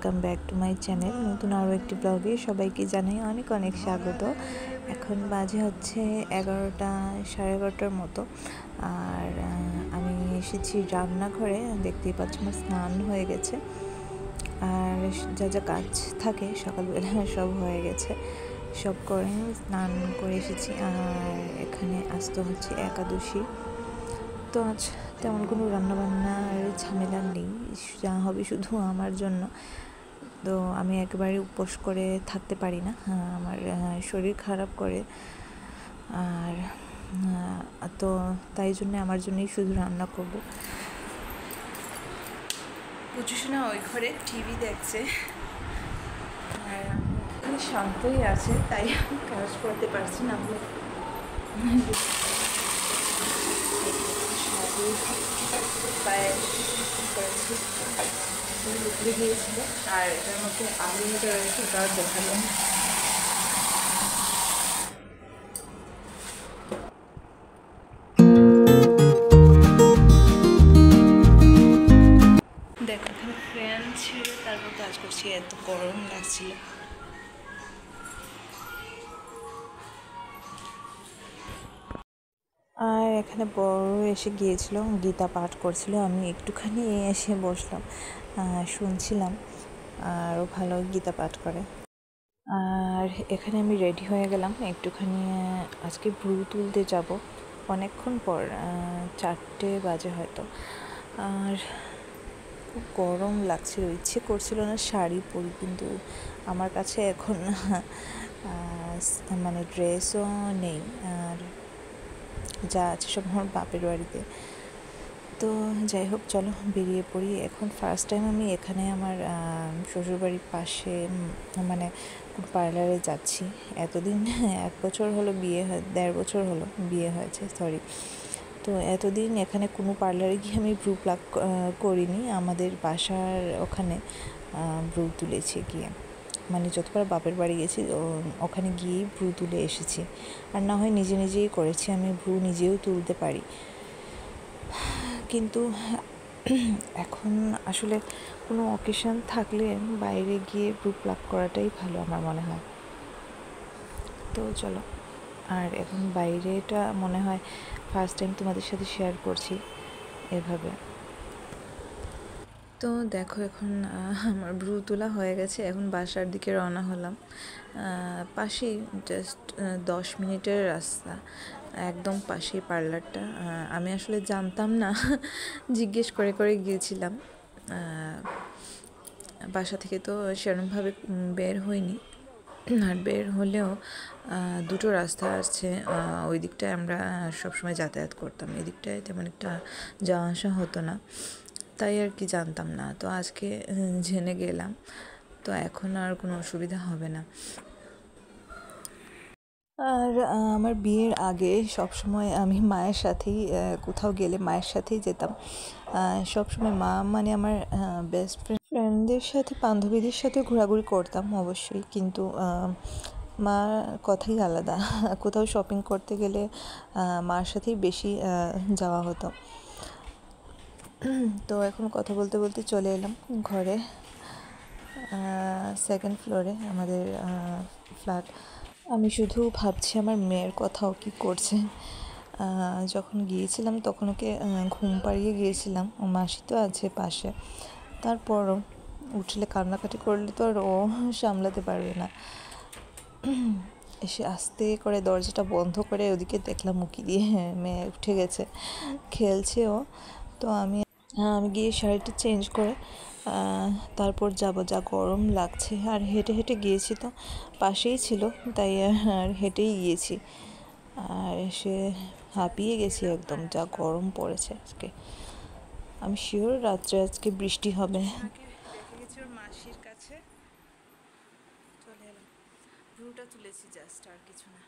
Welcome back to my channel. নতুন আরও একটি ব্লগে সবাইকে জানাই অনেক অনেক স্বাগত। এখন বাজে হচ্ছে 11টা, সাড়ে 11টার মতো। আর আমি এসেছি রান্নাঘরে। দেখতেই পাচ্ছি আমার স্নান হয়ে গেছে, আর যা যা কাজ থাকে সকালবেলা সব হয়ে গেছে। সব করে স্নান করে এসেছি। আর এখানে আসতে হচ্ছে একাদশী, তো আজ তেমন কোনো রান্নাবান্নার ঝামেলা নেই, যা হবে শুধু আমার জন্য। তো আমি একেবারে উপোস করে থাকতে পারি না, আমার শরীর খারাপ করে। আর তো তাই জন্য আমার জন্যই শুধু রান্না করব। পুচুসোনা ওই ঘরে টিভি দেখছে, আর আমি শান্তই আছে, তাই আমি কাজ করতে পারছি না। উঠে গিয়েছিল, আর এটার মধ্যে আলু যেটা রয়েছে ওটাও দেখালাম। দেখো এখানে ফ্যান ছেড়ে তারপর কাজ করছি, এত গরম লাগছিল। আর এখানে বড় এসে গিয়েছিল, গীতা পাঠ করছিল, আমি একটুখানি এসে বসলাম, শুনছিলাম। আর ও ভালো গীতা পাঠ করে। আর এখানে আমি রেডি হয়ে গেলাম একটুখানি, আজকে ব্রু তুলতে যাব অনেকক্ষণ পর, 4টে বাজে হয়তো। আর খুব গরম লাগছিল, ইচ্ছে করছিল না শাড়ি পরি, কিন্তু আমার কাছে এখন মানে ড্রেসও নেই, আর যা আছে সব আমার বাপের বাড়িতে। তো যাই হোক, চলো বেরিয়ে পড়ি। এখন ফার্স্ট টাইম আমি এখানে আমার শ্বশুরবাড়ির পাশে মানে কোন পার্লারে যাচ্ছি। এতদিন 1 বছর হলো বিয়ে, 1.5 বছর হলো বিয়ে হয়েছে, সরি। তো এতদিন এখানে কোনো পার্লারে গিয়ে আমি ব্রু প্লাক করিনি। আমাদের বাসার ওখানে ব্রু তুলেছি গিয়ে, মানে যতবার বাপের বাড়ি গেছি ওখানে গিয়েই ব্রু তুলে এসেছি। আর না হয় নিজে নিজেই করেছি, আমি ব্রু নিজেও তুলতে পারি। কিন্তু এখন আসলে কোনো অকেশন থাকলে বাইরে গিয়ে ব্রু প্লাক করাটাই ভালো আমার মনে হয়। তো চলো, আর এখন বাইরেটা মনে হয় ফার্স্ট টাইম তোমাদের সাথে শেয়ার করছি এভাবে। তো দেখো এখন আমার ব্রু তোলা হয়ে গেছে, এখন বাসার দিকে রওনা হলাম। পাশেই জাস্ট 10 মিনিটের রাস্তা, একদম পাশেই পার্লারটা। আমি আসলে জানতাম না, জিজ্ঞেস করে করে গিয়েছিলাম। বাসা থেকে তো সেরকমভাবে বের হইনি, আর বের হলেও দুটো রাস্তা আছে, ওই দিকটায় আমরা সবসময় যাতায়াত করতাম, এদিকটায় তেমন একটা যাওয়া আসা হতো না, তাই আর কি জানতাম না। তো আজকে জেনে গেলাম, তো এখন আর কোনো অসুবিধা হবে না। আর আমার বিয়ের আগে সবসময় আমি মায়ের সাথেই কোথাও গেলে মায়ের সাথেই যেতাম। সবসময় মা মানে আমার বেস্ট ফ্রেন্ডদের সাথে, বান্ধবীদের সাথে ঘোরাঘুরি করতাম অবশ্যই, কিন্তু মার কথাই আলাদা। কোথাও শপিং করতে গেলে মার সাথেই বেশি যাওয়া হতো। তো এখন কথা বলতে বলতে চলে এলাম ঘরে, 2nd ফ্লোরে আমাদের ফ্ল্যাট। আমি শুধু ভাবছি আমার মেয়ের কথাও কি করছে। যখন গিয়েছিলাম তখন ওকে ঘুম পাড়িয়ে গিয়েছিলাম, ও মাসি তো আছে পাশে, তারপরও উঠলে কান্নাকাটি করলে তো আর ও সামলাতে পারবে না। এসে আস্তে করে দরজাটা বন্ধ করে ওদিকে দেখলাম উকি দিয়ে মেয়ে উঠে গেছে, খেলছে ও। তো আমি গিয়ে শাড়িটা চেঞ্জ করে তারপর যাব, যা গরম লাগছে। আর হেঁটে হেঁটে গিয়েছি, তো পাশেই ছিল, তাই আর হেঁটেই গিয়েছি। আর এসে হাঁপিয়ে গেছি একদম, যা গরম পড়েছে আজকে। আমি শিওর রাত্রে আজকে বৃষ্টি হবে। দেখে গেছি ওর মাসির কাছে, চলে এলাম। ব্রুটা তুলেছি জাস্ট, আর কিছু না।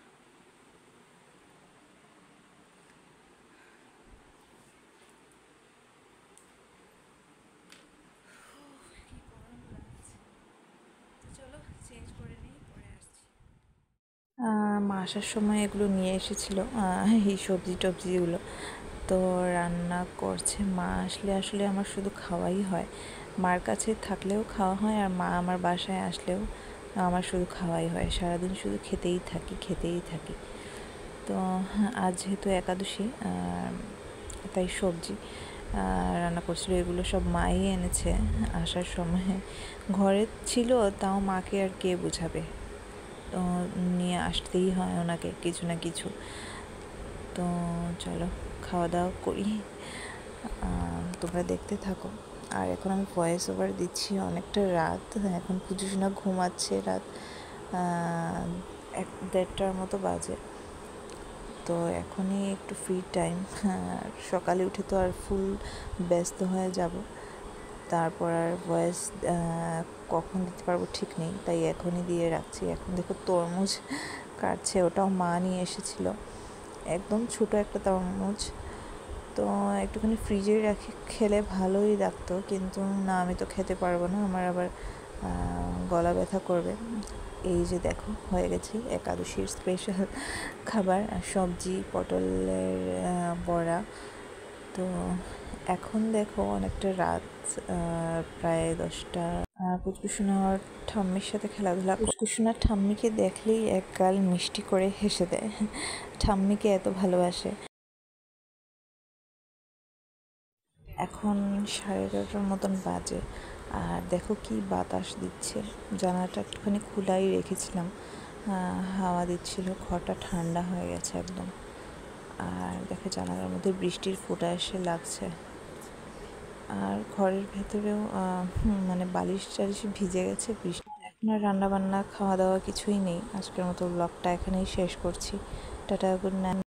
মা আসার সময় এগুলো নিয়ে এসেছিলো, এই সবজি টবজিগুলো। তো রান্না করছে মা, আসলে আমার শুধু খাওয়াই হয়, মার কাছে থাকলেও খাওয়া হয়, আর মা আমার বাসায় আসলেও আমার শুধু খাওয়াই হয়, সারাদিন শুধু খেতেই থাকি। তো আজ যেহেতু একাদশী, তাই সবজি রান্না করছিল, এগুলো সব মাই এনেছে আসার সময়। ঘরে ছিল তাও মাকে আর কে বুঝাবে, তো নিয়ে আসতেই হয় ওনাকে কিছু না কিছু। তো চলো খাওয়া দাওয়া করি, তোমরা দেখতে থাকো। আর এখন আমি ভয়েস ওভার দিচ্ছি, অনেকটা রাত, এখন পুজোশোনা ঘুমাচ্ছে, রাত 1-1:30টার মতো বাজে। তো এখনই একটু ফ্রি টাইম, সকালে উঠে তো আর ফুল ব্যস্ত হয়ে যাব, তারপর আর ভয়েস কখন দিতে পারবো ঠিক নেই, তাই এখনই দিয়ে রাখছি। এখন দেখো তরমুজ কাটছে, ওটাও মা নিয়ে এসেছিলো, একদম ছোটো একটা তরমুজ। তো একটুখানি ফ্রিজে রাখি খেলে ভালোই লাগতো, কিন্তু না, আমি তো খেতে পারবো না, আমার আবার গলা ব্যথা করবে। এই যে দেখো হয়ে গেছে একাদশীর স্পেশাল খাবার, সবজি, পটলের বড়া। তো এখন দেখো অনেকটা রাত, প্রায় 10টা। পুচকুসোনার ঠাম্মির সাথে খেলাধুলা, পুচকুসোনার ঠাম্মিকে দেখলেই এক গাল মিষ্টি করে হেসে দেয়, ঠাম্মিকে এত ভালোবাসে। এখন 11:30টার মতন বাজে, আর দেখো কি বাতাস দিচ্ছে, জানালাটা একটুখানি খোলাই রেখেছিলাম, হাওয়া দিচ্ছিল, ঘরটা ঠান্ডা হয়ে গেছে একদম। আর দেখো জানালার মধ্যে বৃষ্টির ফোঁটা এসে লাগছে, আর ঘরের ভেতরেও মানে বালিশ টালিশ ভিজে গেছে বৃষ্টি। এখন আর রান্না বান্না খাওয়া দাওয়া কিছুই নেই, আজকের মতো ব্লগটা এখানেই শেষ করছি। Tata, good night.